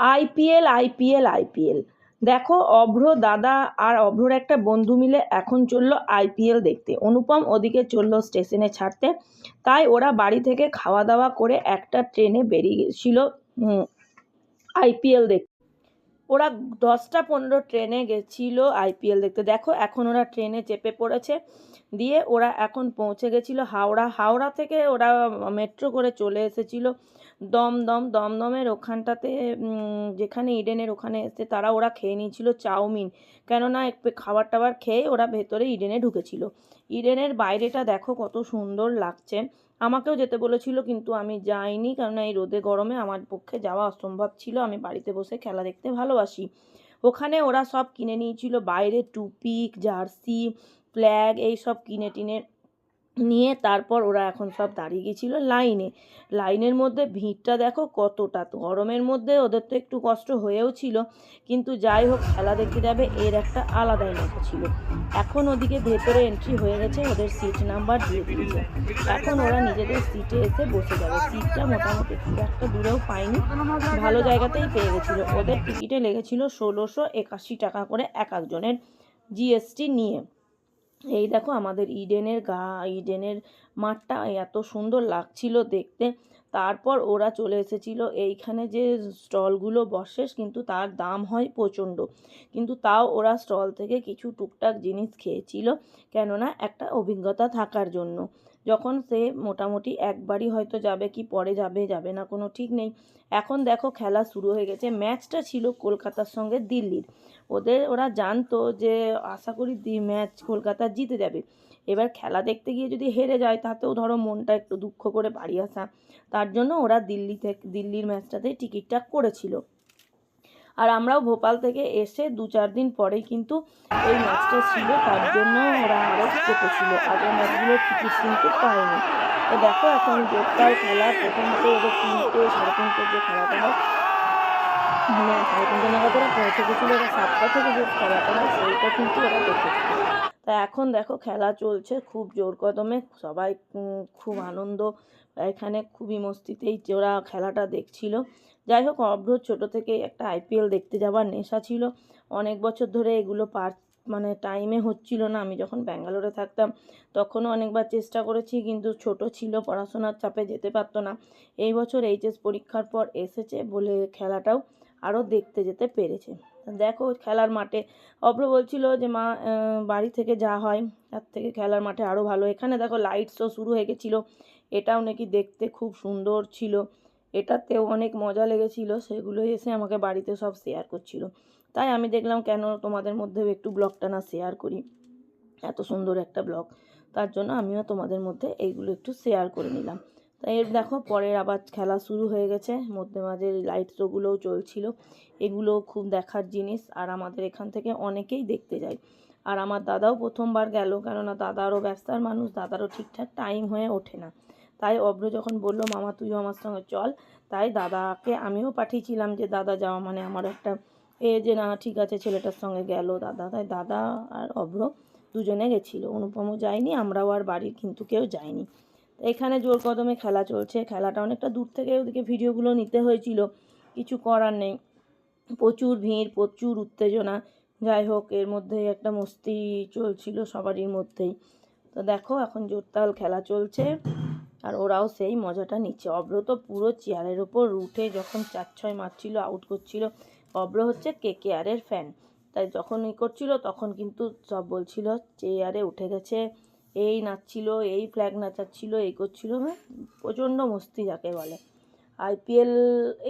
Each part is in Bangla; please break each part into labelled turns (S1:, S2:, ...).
S1: আইপিএল আইপিএল আইপিএল দেখো, অভ্র দাদা আর অভ্রর একটা বন্ধু মিলে এখন চললো আইপিএল দেখতে। অনুপম ওদিকে চললো স্টেশনে ছাড়তে, তাই ওরা বাড়ি থেকে খাওয়া দাওয়া করে একটা ট্রেনে বেরিয়ে গেছিল আইপিএল দেখতে। ওরা 10টা 15 ট্রেনে গেছিলো আইপিএল দেখতে। দেখো এখন ওরা ট্রেনে চেপে পড়েছে, দিয়ে ওরা এখন পৌঁছে গেছিলো হাওড়া। হাওড়া থেকে ওরা মেট্রো করে চলে এসেছিলো দমদমের ওখানটাতে, যেখানে ইডেনের ওখানে এসে ওরা খেয়ে নিয়েছিল চাউমিন। কেননা একটু খাবার টাবার খেয়ে ওরা ভেতরে ইডেনে ঢুকেছিল। ইডেনের বাইরেটা দেখো কত সুন্দর লাগছে। আমাকেও যেতে বলেছিল কিন্তু আমি যাইনি, কারণ এই রোদে গরমে আমার পক্ষে যাওয়া অসম্ভব ছিল। আমি বাড়িতে বসে খেলা দেখতে ভালোবাসি। ওখানে ওরা সব কিনে নিয়েছিল, বাইরে টুপি, জার্সি, ফ্ল্যাগ এই সব কিনে টিনে নিয়ে তারপর ওরা এখন সব দাঁড়িয়ে গেছিলো লাইনের মধ্যে। ভিড়টা দেখো কতটা, গরমের মধ্যে ওদের তো একটু কষ্ট হয়েও ছিল, কিন্তু যাই হোক খেলা দেখতে যাবে এর একটা আলাদাই মজা ছিল। এখন ওদিকে ভেতরে এন্ট্রি হয়ে গেছে, ওদের সিট নাম্বার দিয়ে দিয়েছে। এখন ওরা নিজেদের সিটে এসে বসে যাবে। সিটটা মোটামুটি খুব একটা দূরেও পায়নি, ভালো জায়গাতেই পেয়ে গেছিলো। ওদের টিকিটে লেগেছিল 1681 টাকা করে এক একজনের, জিএসটি নিয়ে। এই দেখো আমাদের ইডেনের মাঠটা এত সুন্দর লাগছিল দেখতে। তারপর ওরা চলে এসেছিল এইখানে যে স্টলগুলো বসে, কিন্তু তার দাম হয় প্রচণ্ড, কিন্তু তাও ওরা স্টল থেকে কিছু টুকটাক জিনিস খেয়েছিল, কেননা একটা অভিজ্ঞতা থাকার জন্য। যখন সে মোটামুটি একবারই হয়তো যাবে, কি পরে যাবে না কোনো ঠিক নেই। এখন দেখো খেলা শুরু হয়ে গেছে। ম্যাচটা ছিল কলকাতার সঙ্গে দিল্লির। ওরা জানতো যে আশা করি ম্যাচ কলকাতা জিতে যাবে। এবার খেলা দেখতে গিয়ে যদি হেরে যায় তাতেও ধরো মনটা একটু দুঃখ করে বাড়ি আসা, তার জন্য ওরা দিল্লির ম্যাচটাতে টিকিটটা করেছিল। আর আমরাও ভোপাল থেকে এসে 2-4 দিন পরেই কিন্তু এই ম্যাচটা ছিল, তার জন্য ওরা আরও কেটেছিল। আগের ম্যাচগুলোর টিকিট কিন্তু পায়নি। তো দেখো এখন জোরদার খেলা। প্রথমত ওদের 3টে 3:30 যে খেলাটা হয়, 3:30 নাগাদ ওরা পৌঁছে গেছিলো। ওরা 7টা থেকে যে খেলাটা হয় সেইটা কিন্তু ওরা দেখেছিল। তা এখন দেখো খেলা চলছে খুব জোর কদমে, সবাই খুব আনন্দ এখানে, খুবই মস্তিতেই ওরা খেলাটা দেখছিল। যাই হোক, অভ্র ছোটো থেকেই একটা আইপিএল দেখতে যাওয়ার নেশা ছিল। অনেক বছর ধরে এগুলো মানে টাইমে হচ্ছিল না। আমি যখন ব্যাঙ্গালোরে থাকতাম তখনও অনেকবার চেষ্টা করেছি, কিন্তু ছোট ছিল, পড়াশোনার চাপে যেতে পারতো না। এই বছর এইচএস পরীক্ষার পর এসেছে বলে খেলাটাও আরও দেখতে যেতে পেরেছে। দেখো খেলার মাঠে অভ্র বলছিল যে মা, বাড়ি থেকে যা হয় তার থেকে খেলার মাঠে আরও ভালো। এখানে দেখো লাইট শো শুরু হয়ে গেছিলো, এটাও নাকি দেখতে খুব সুন্দর ছিল, এটাতেও অনেক মজা লেগেছিল। সেগুলোই এসে আমাকে বাড়িতে সব শেয়ার করছিল। তাই আমি দেখলাম কেন তোমাদের মধ্যেও একটু ব্লগটা না শেয়ার করি, এত সুন্দর একটা ব্লগ, তার জন্য আমিও তোমাদের মধ্যে এইগুলো একটু শেয়ার করে নিলাম। তাই এর দেখো পরের আবার খেলা শুরু হয়ে গেছে, মধ্যে মাঝে লাইট শোগুলোও চলছিল। এগুলোও খুব দেখার জিনিস, আর আমাদের এখান থেকে অনেকেই দেখতে যায়। আর আমার দাদাও প্রথমবার গেল, কেননা দাদারও ব্যস্তার মানুষ, দাদারও ঠিকঠাক টাইম হয়ে ওঠে না। তাই অভ্র যখন বললো মামা তুইও আমার সঙ্গে চল, তাই দাদাকে আমিও পাঠিয়েছিলাম যে দাদা যাওয়া মানে আমার একটা যে না ঠিক আছে ছেলেটার সঙ্গে গেল দাদা। তাই দাদা আর অভ্র দুজনে গেছিলো, অনুপমও যায়নি, আমরাও আর বাড়ির কিন্তু কেউ যায়নি। এখানে জোর কদমে খেলা চলছে। খেলাটা অনেকটা দূর থেকে ওদিকে ভিডিওগুলো নিতে হয়েছিল, কিছু করার নেই। প্রচুর ভিড়, প্রচুর উত্তেজনা। যাই হোক এর মধ্যেই একটা মস্তি চলছিল সবারই মধ্যেই। তো দেখো এখন জোরদার খেলা চলছে, আর ওরাও সেই মজাটা নিচ্ছে। অভ্র তো পুরো চেয়ারের ওপর উঠে যখন 4-6 মারছিল, আউট করছিল। অভ্র হচ্ছে কেকেআরের ফ্যান, তাই যখন করছিল তখন কিন্তু সব বলছিল চেয়ারে উঠে গেছে, এই নাচছিল, এই ফ্ল্যাগ নাচাচ্ছিল, এই করছিল, প্রচণ্ড মস্তি যাকে বলে। আইপিএল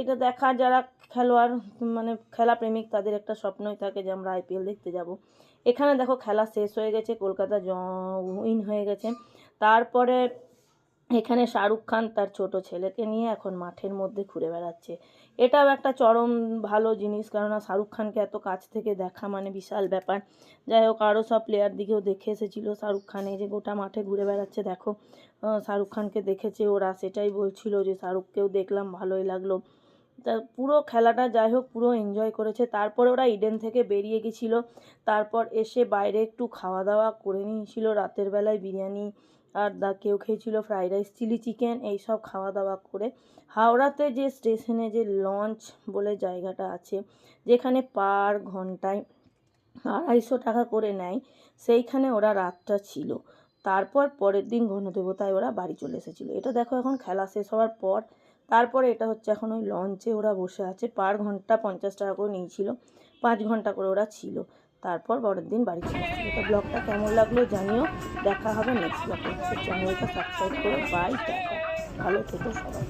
S1: এটা দেখার যারা খেলোয়াড় মানে খেলা প্রেমিক, তাদের একটা স্বপ্নই থাকে যে আমরা আইপিএল দেখতে যাব। এখানে দেখো খেলা শেষ হয়ে গেছে, কলকাতা উইন হয়ে গেছে। তারপরে এখানে শাহরুখ খান তার ছোট ছেলেকে নিয়ে এখন মাঠের মধ্যে ঘুরে বেড়াচ্ছে। এটাও একটা চরম ভালো জিনিস, কেননা শাহরুখ খানকে এত কাছ থেকে দেখা মানে বিশাল ব্যাপার। যাই হোক আরও সব প্লেয়ার দিকেও দেখে এসেছিলো শাহরুখ খান, এই যে গোটা মাঠে ঘুরে বেড়াচ্ছে দেখো। শাহরুখ খানকে দেখেছে ওরা, সেটাই বলছিল যে শাহরুখকেও দেখলাম ভালোই লাগলো। তা পুরো খেলাটা যাই হোক পুরো এনজয় করেছে। তারপরে ওরা ইডেন থেকে বেরিয়ে গেছিলো, তারপর এসে বাইরে একটু খাওয়া দাওয়া করে নিয়েছিল রাতের বেলায়, বিরিয়ানি আর কেউ খেয়েছিল ফ্রাইড রাইস, চিলি চিকেন, এইসব খাওয়া দাওয়া করে হাওড়াতে যে স্টেশনে যে লঞ্চ বলে জায়গাটা আছে, যেখানে পার ঘন্টায় 250 টাকা করে নেয়, সেইখানে ওরা রাতটা ছিল। তারপর পরের দিন গণদেবতায় ওরা বাড়ি চলে এসেছিলো। এটা দেখো এখন খেলা শেষ হওয়ার পর, তারপরে এটা হচ্ছে এখন ওই লঞ্চে ওরা বসে আছে। পার ঘন্টা 50 টাকা করে নিয়েছিল, 5 ঘন্টা করে ওরা ছিল, তারপর পরের দিন বাড়ি চলে এসেছিলো। তো ব্লগটা কেমন লাগলো জানিও, দেখা হবে নেক্সট ব্লগে। চ্যানেলটা সাবস্ক্রাইব করো। বাই, টাটা, ভালো থেকো সবাই।